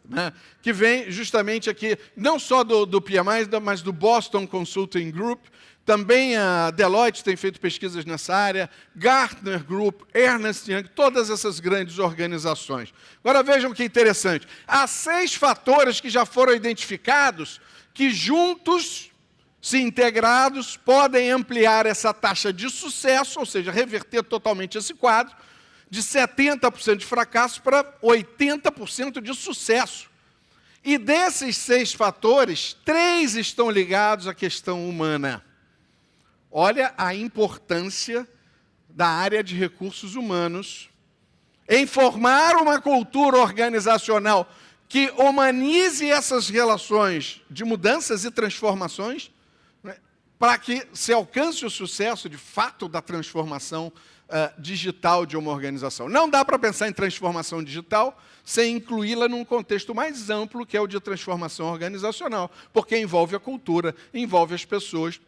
né? Que vem justamente aqui, não só do PMI, mas do Boston Consulting Group. Também a Deloitte tem feito pesquisas nessa área, Gartner Group, Ernst Young, todas essas grandes organizações. Agora vejam que interessante. Há 6 fatores que já foram identificados que juntos, se integrados, podem ampliar essa taxa de sucesso, ou seja, reverter totalmente esse quadro, de 70% de fracasso para 80% de sucesso. E desses 6 fatores, 3 estão ligados à questão humana. Olha a importância da área de recursos humanos em formar uma cultura organizacional que humanize essas relações de mudanças e transformações, né, para que se alcance o sucesso, de fato, da transformação digital de uma organização. Não dá para pensar em transformação digital sem incluí-la num contexto mais amplo, que é o de transformação organizacional, porque envolve a cultura, envolve as pessoas,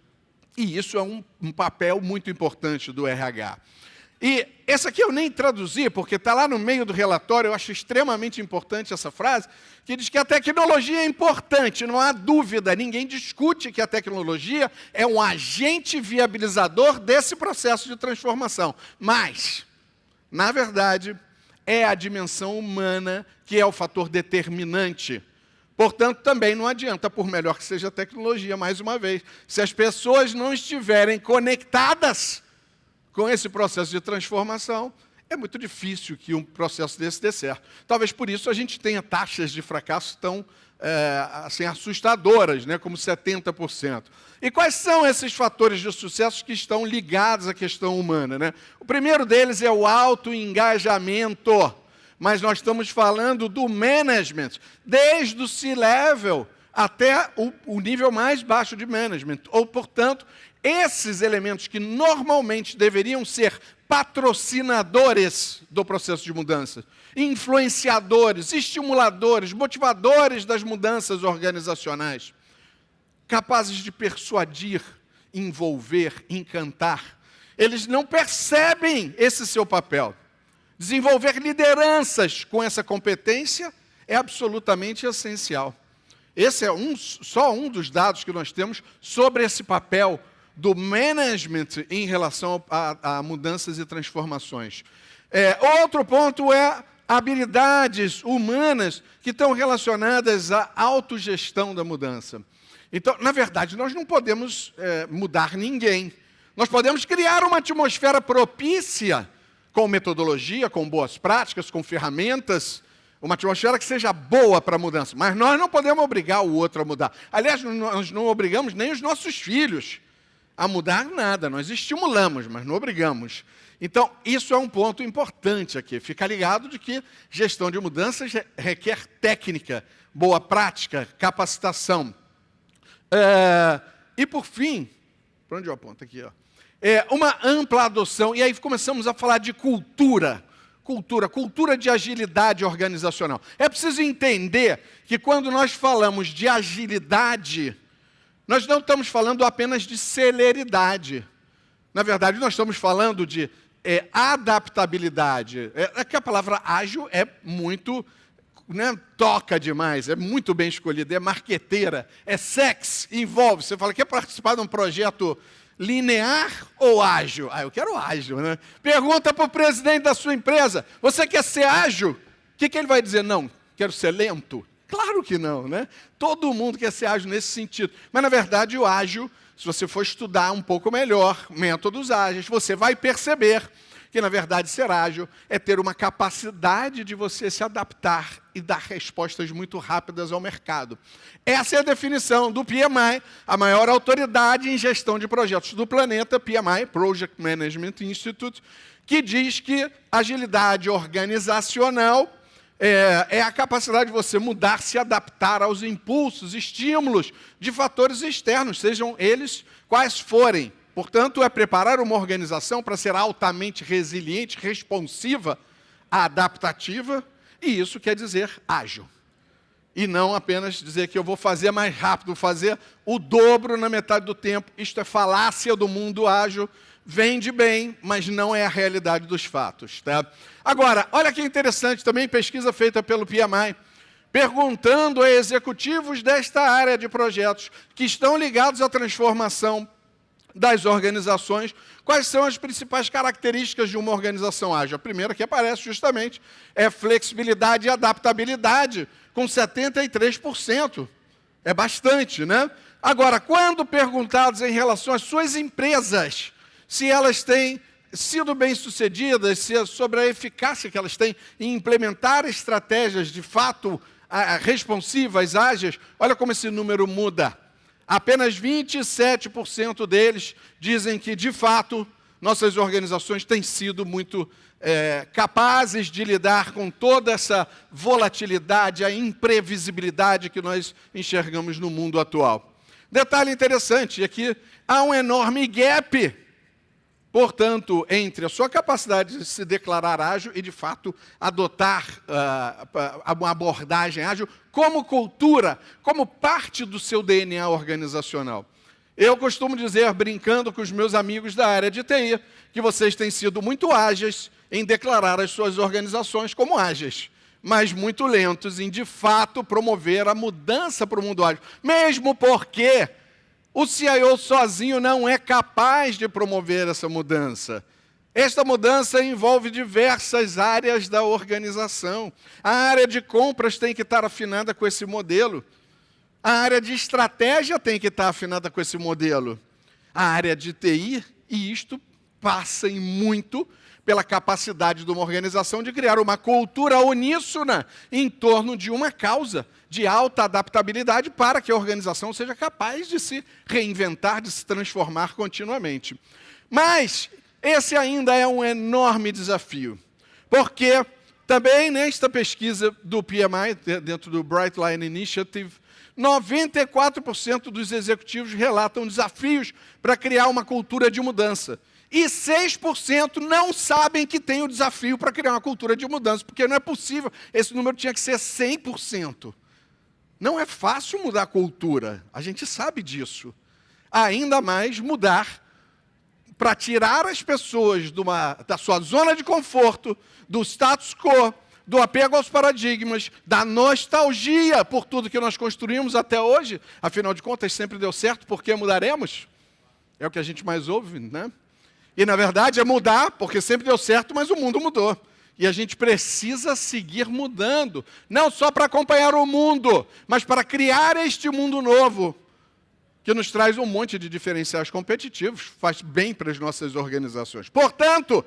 e isso é um papel muito importante do RH. E essa aqui eu nem traduzi, porque está lá no meio do relatório, eu acho extremamente importante essa frase, que diz que a tecnologia é importante, não há dúvida, ninguém discute que a tecnologia é um agente viabilizador desse processo de transformação. Mas, na verdade, é a dimensão humana que é o fator determinante. Portanto, também não adianta, por melhor que seja a tecnologia, mais uma vez, se as pessoas não estiverem conectadas com esse processo de transformação, é muito difícil que um processo desse dê certo. Talvez por isso a gente tenha taxas de fracasso tão assim, assustadoras, né, como 70%. E quais são esses fatores de sucesso que estão ligados à questão humana, né? O primeiro deles é o alto engajamento. Mas nós estamos falando do management, desde o C-level até o nível mais baixo de management. Ou, portanto, esses elementos que normalmente deveriam ser patrocinadores do processo de mudança, influenciadores, estimuladores, motivadores das mudanças organizacionais, capazes de persuadir, envolver, encantar. Eles não percebem esse seu papel. Desenvolver lideranças com essa competência é absolutamente essencial. Esse é só um dos dados que nós temos sobre esse papel do management em relação a mudanças e transformações. Outro ponto é habilidades humanas que estão relacionadas à autogestão da mudança. Então, na verdade, nós não podemos mudar ninguém. Nós podemos criar uma atmosfera propícia com metodologia, com boas práticas, com ferramentas, uma atmosfera que seja boa para a mudança. Mas nós não podemos obrigar o outro a mudar. Aliás, nós não obrigamos nem os nossos filhos a mudar nada. Nós estimulamos, mas não obrigamos. Então, isso é um ponto importante aqui. Fica ligado de que gestão de mudanças requer técnica, boa prática, capacitação. E, por fim, para onde eu aponto aqui, ó? Uma ampla adoção, e aí começamos a falar de cultura de agilidade organizacional. É preciso entender que quando nós falamos de agilidade, nós não estamos falando apenas de celeridade. Na verdade, nós estamos falando de adaptabilidade. Que a palavra ágil é muito, né, toca demais, é muito bem escolhida, é marqueteira, é sexy, envolve. Você fala, quer participar de um projeto linear ou ágil? Eu quero ágil, né? Pergunta para o presidente da sua empresa, você quer ser ágil? O que ele vai dizer? Não, quero ser lento. Claro que não, né? Todo mundo quer ser ágil nesse sentido. Mas, na verdade, o ágil, se você for estudar um pouco melhor métodos ágeis, você vai perceber que, na verdade, ser ágil é ter uma capacidade de você se adaptar e dar respostas muito rápidas ao mercado. Essa é a definição do PMI, a maior autoridade em gestão de projetos do planeta, PMI, Project Management Institute, que diz que agilidade organizacional é a capacidade de você mudar, se adaptar aos impulsos, estímulos de fatores externos, sejam eles quais forem. Portanto, é preparar uma organização para ser altamente resiliente, responsiva, adaptativa, e isso quer dizer ágil. E não apenas dizer que eu vou fazer mais rápido, fazer o dobro na metade do tempo. Isto é falácia do mundo ágil, vende bem, mas não é a realidade dos fatos. Tá? Agora, olha que interessante também, pesquisa feita pelo PMI. perguntando a executivos desta área de projetos que estão ligados à transformação das organizações, quais são as principais características de uma organização ágil. A primeira que aparece justamente é flexibilidade e adaptabilidade, com 73%. É bastante, né? Agora, quando perguntados em relação às suas empresas, se elas têm sido bem-sucedidas, sobre a eficácia que elas têm em implementar estratégias de fato responsivas, ágeis, olha como esse número muda. Apenas 27% deles dizem que, de fato, nossas organizações têm sido muito capazes de lidar com toda essa volatilidade, a imprevisibilidade que nós enxergamos no mundo atual. Detalhe interessante, aqui há um enorme gap, portanto, entre a sua capacidade de se declarar ágil e, de fato, adotar uma abordagem ágil como cultura, como parte do seu DNA organizacional. Eu costumo dizer, brincando com os meus amigos da área de TI, que vocês têm sido muito ágeis em declarar as suas organizações como ágeis, mas muito lentos em, de fato, promover a mudança para o mundo ágil. Mesmo porque o CIO sozinho não é capaz de promover essa mudança. Esta mudança envolve diversas áreas da organização. A área de compras tem que estar afinada com esse modelo. A área de estratégia tem que estar afinada com esse modelo. A área de TI, e isto passa em muito pela capacidade de uma organização de criar uma cultura uníssona em torno de uma causa de alta adaptabilidade para que a organização seja capaz de se reinventar, de se transformar continuamente. Mas esse ainda é um enorme desafio, porque também nesta pesquisa do PMI, dentro do Bright Line Initiative, 94% dos executivos relatam desafios para criar uma cultura de mudança. E 6% não sabem que tem o desafio para criar uma cultura de mudança, porque não é possível. Esse número tinha que ser 100%. Não é fácil mudar a cultura, a gente sabe disso. Ainda mais mudar para tirar as pessoas da sua zona de conforto, do status quo, do apego aos paradigmas, da nostalgia por tudo que nós construímos até hoje. Afinal de contas, sempre deu certo, por que mudaremos? É o que a gente mais ouve, né? E, na verdade, é mudar, porque sempre deu certo, mas o mundo mudou. E a gente precisa seguir mudando, não só para acompanhar o mundo, mas para criar este mundo novo, que nos traz um monte de diferenciais competitivos, faz bem para as nossas organizações. Portanto,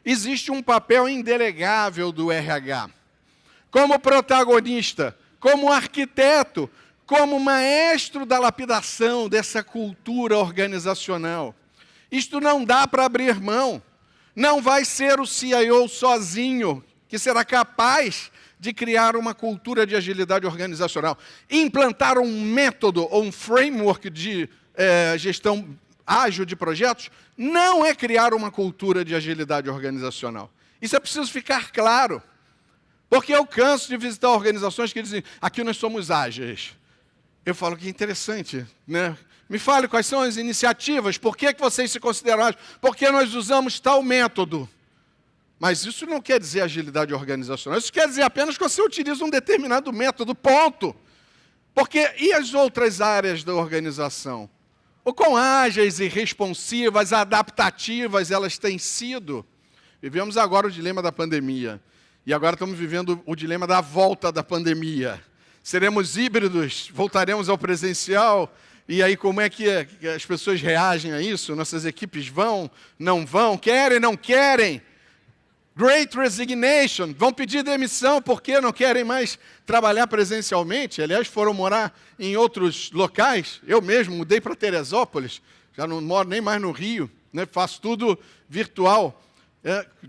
existe um papel indelegável do RH. Como protagonista, como arquiteto, como maestro da lapidação dessa cultura organizacional. Isto não dá para abrir mão. Não vai ser o CIO sozinho que será capaz de criar uma cultura de agilidade organizacional. Implantar um método ou um framework de gestão ágil de projetos não é criar uma cultura de agilidade organizacional. Isso é preciso ficar claro. Porque eu canso de visitar organizações que dizem, aqui nós somos ágeis. Eu falo que é interessante, né? Me fale quais são as iniciativas, por que vocês se consideram ágeis, por que nós usamos tal método. Mas isso não quer dizer agilidade organizacional, isso quer dizer apenas que você utiliza um determinado método, ponto. Porque e as outras áreas da organização? O quão ágeis e responsivas, adaptativas elas têm sido? Vivemos agora o dilema da pandemia, e agora estamos vivendo o dilema da volta da pandemia. Seremos híbridos, voltaremos ao presencial. E aí, como é que as pessoas reagem a isso? Nossas equipes vão, não vão, querem, não querem? Great resignation, vão pedir demissão porque não querem mais trabalhar presencialmente. Aliás, foram morar em outros locais. Eu mesmo mudei para Teresópolis, já não moro nem mais no Rio, né? Faço tudo virtual.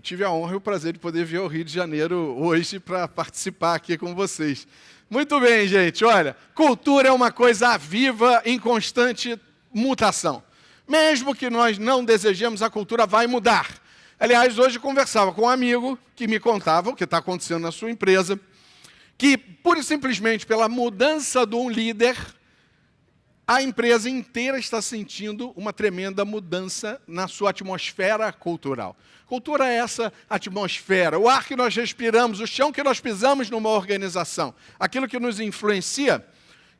Tive a honra e o prazer de poder vir ao Rio de Janeiro hoje para participar aqui com vocês. Muito bem, gente. Olha, cultura é uma coisa viva, em constante mutação. Mesmo que nós não desejemos, a cultura vai mudar. Aliás, hoje eu conversava com um amigo que me contava o que está acontecendo na sua empresa, que, pura e simplesmente pela mudança de um líder, a empresa inteira está sentindo uma tremenda mudança na sua atmosfera cultural. Cultura é essa atmosfera, o ar que nós respiramos, o chão que nós pisamos numa organização, aquilo que nos influencia,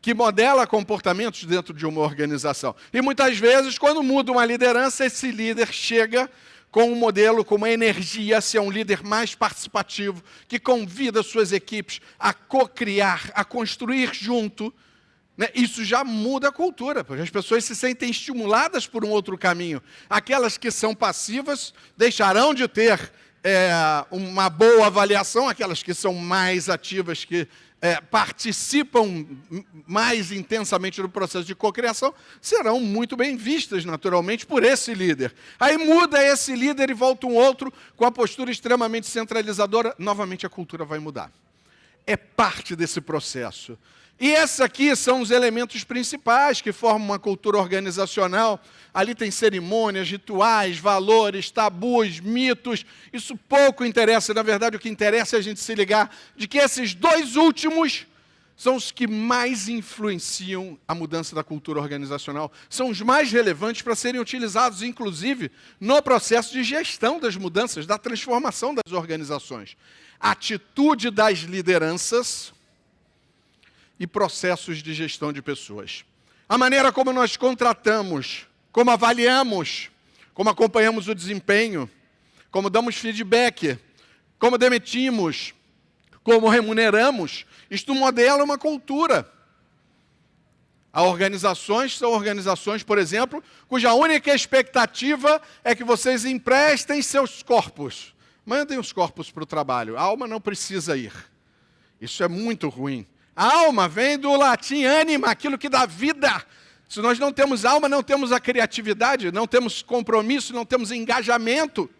que modela comportamentos dentro de uma organização. E muitas vezes, quando muda uma liderança, esse líder chega com um modelo, com uma energia, se é um líder mais participativo, que convida suas equipes a co-criar, a construir junto. Isso já muda a cultura, porque as pessoas se sentem estimuladas por um outro caminho. Aquelas que são passivas deixarão de ter uma boa avaliação, aquelas que são mais ativas, que participam mais intensamente do processo de cocriação, serão muito bem vistas, naturalmente, por esse líder. Aí muda esse líder e volta um outro com a postura extremamente centralizadora, novamente a cultura vai mudar. É parte desse processo. E esses aqui são os elementos principais que formam uma cultura organizacional. Ali tem cerimônias, rituais, valores, tabus, mitos. Isso pouco interessa. Na verdade, o que interessa é a gente se ligar de que esses dois últimos são os que mais influenciam a mudança da cultura organizacional. São os mais relevantes para serem utilizados, inclusive, no processo de gestão das mudanças, da transformação das organizações. Atitude das lideranças e processos de gestão de pessoas. A maneira como nós contratamos, como avaliamos, como acompanhamos o desempenho, como damos feedback, como demitimos, como remuneramos, isto modela uma cultura. As organizações são organizações, por exemplo, cuja única expectativa é que vocês emprestem seus corpos. Mandem os corpos para o trabalho. A alma não precisa ir. Isso é muito ruim. A alma vem do latim anima, aquilo que dá vida. Se nós não temos alma, não temos a criatividade, não temos compromisso, não temos engajamento.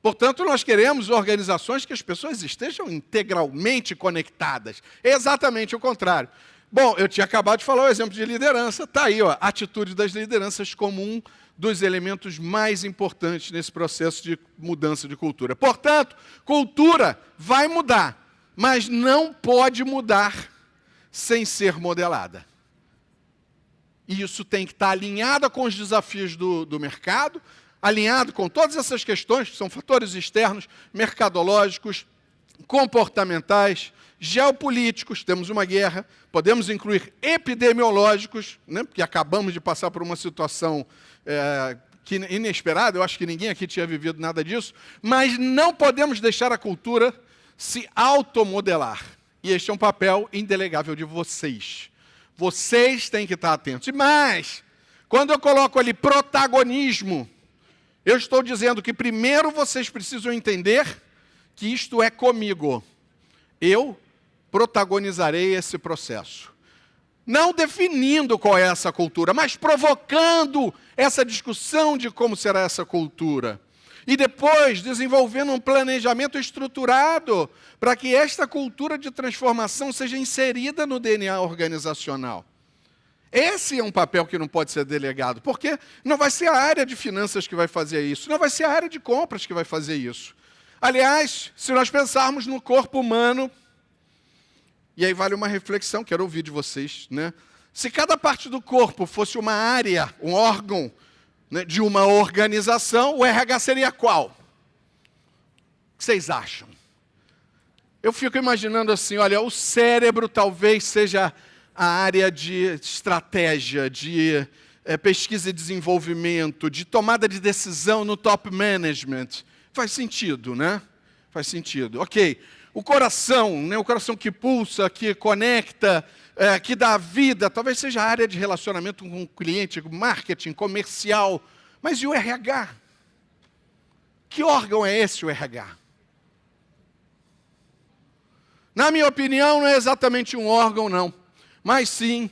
Portanto, nós queremos organizações que as pessoas estejam integralmente conectadas. É exatamente o contrário. Bom, eu tinha acabado de falar o exemplo de liderança. Está aí, ó, a atitude das lideranças como um dos elementos mais importantes nesse processo de mudança de cultura. Portanto, cultura vai mudar, mas não pode mudar sem ser modelada. E isso tem que estar alinhado com os desafios do mercado, alinhado com todas essas questões, que são fatores externos, mercadológicos, comportamentais, geopolíticos, temos uma guerra, podemos incluir epidemiológicos, né, porque acabamos de passar por uma situação inesperada, eu acho que ninguém aqui tinha vivido nada disso, mas não podemos deixar a cultura se automodelar. E este é um papel indelegável de vocês. Vocês têm que estar atentos. E mais, quando eu coloco ali protagonismo, eu estou dizendo que primeiro vocês precisam entender que isto é comigo. Eu protagonizarei esse processo. Não definindo qual é essa cultura, mas provocando essa discussão de como será essa cultura. E depois desenvolvendo um planejamento estruturado para que esta cultura de transformação seja inserida no DNA organizacional. Esse é um papel que não pode ser delegado, porque não vai ser a área de finanças que vai fazer isso, não vai ser a área de compras que vai fazer isso. Aliás, se nós pensarmos no corpo humano, e aí vale uma reflexão, quero ouvir de vocês, né? Se cada parte do corpo fosse uma área, um órgão, né, de uma organização, o RH seria qual? O que vocês acham? Eu fico imaginando assim, olha, o cérebro talvez seja a área de estratégia, de pesquisa e desenvolvimento, de tomada de decisão no top management. Faz sentido, né? Faz sentido. Ok. O coração, né? O coração que pulsa, que conecta, que dá vida, talvez seja a área de relacionamento com o cliente, marketing, comercial. Mas e o RH? Que órgão é esse, o RH? Na minha opinião, não é exatamente um órgão, não. Mas sim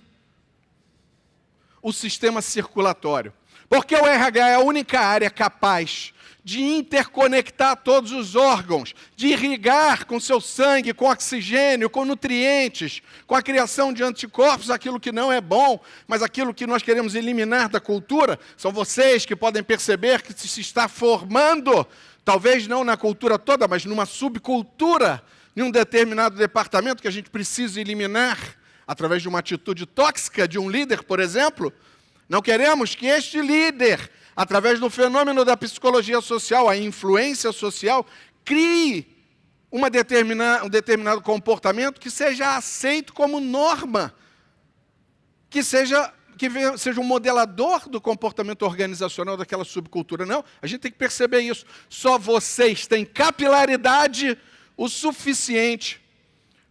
o sistema circulatório. Porque o RH é a única área capaz de interconectar todos os órgãos, de irrigar com seu sangue, com oxigênio, com nutrientes, com a criação de anticorpos, aquilo que não é bom, mas aquilo que nós queremos eliminar da cultura. São vocês que podem perceber que se está formando, talvez não na cultura toda, mas numa subcultura, em um determinado departamento que a gente precisa eliminar através de uma atitude tóxica de um líder, por exemplo. Não queremos que este líder, através do fenômeno da psicologia social, a influência social, crie um determinado comportamento que seja aceito como norma, que seja um modelador do comportamento organizacional daquela subcultura. Não, a gente tem que perceber isso. Só vocês têm capilaridade o suficiente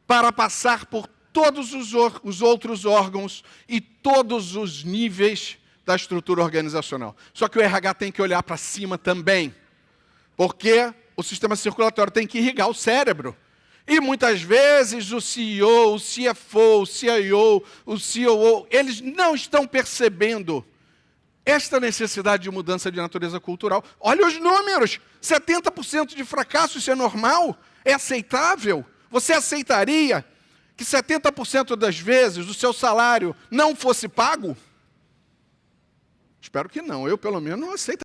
para passar por todos os outros órgãos e todos os níveis da estrutura organizacional. Só que o RH tem que olhar para cima também, porque o sistema circulatório tem que irrigar o cérebro. E muitas vezes o CEO, o CFO, o CIO, o COO, eles não estão percebendo esta necessidade de mudança de natureza cultural. Olha os números, 70% de fracasso, isso é normal? É aceitável? Você aceitaria que 70% das vezes o seu salário não fosse pago? Espero que não, eu pelo menos não aceito.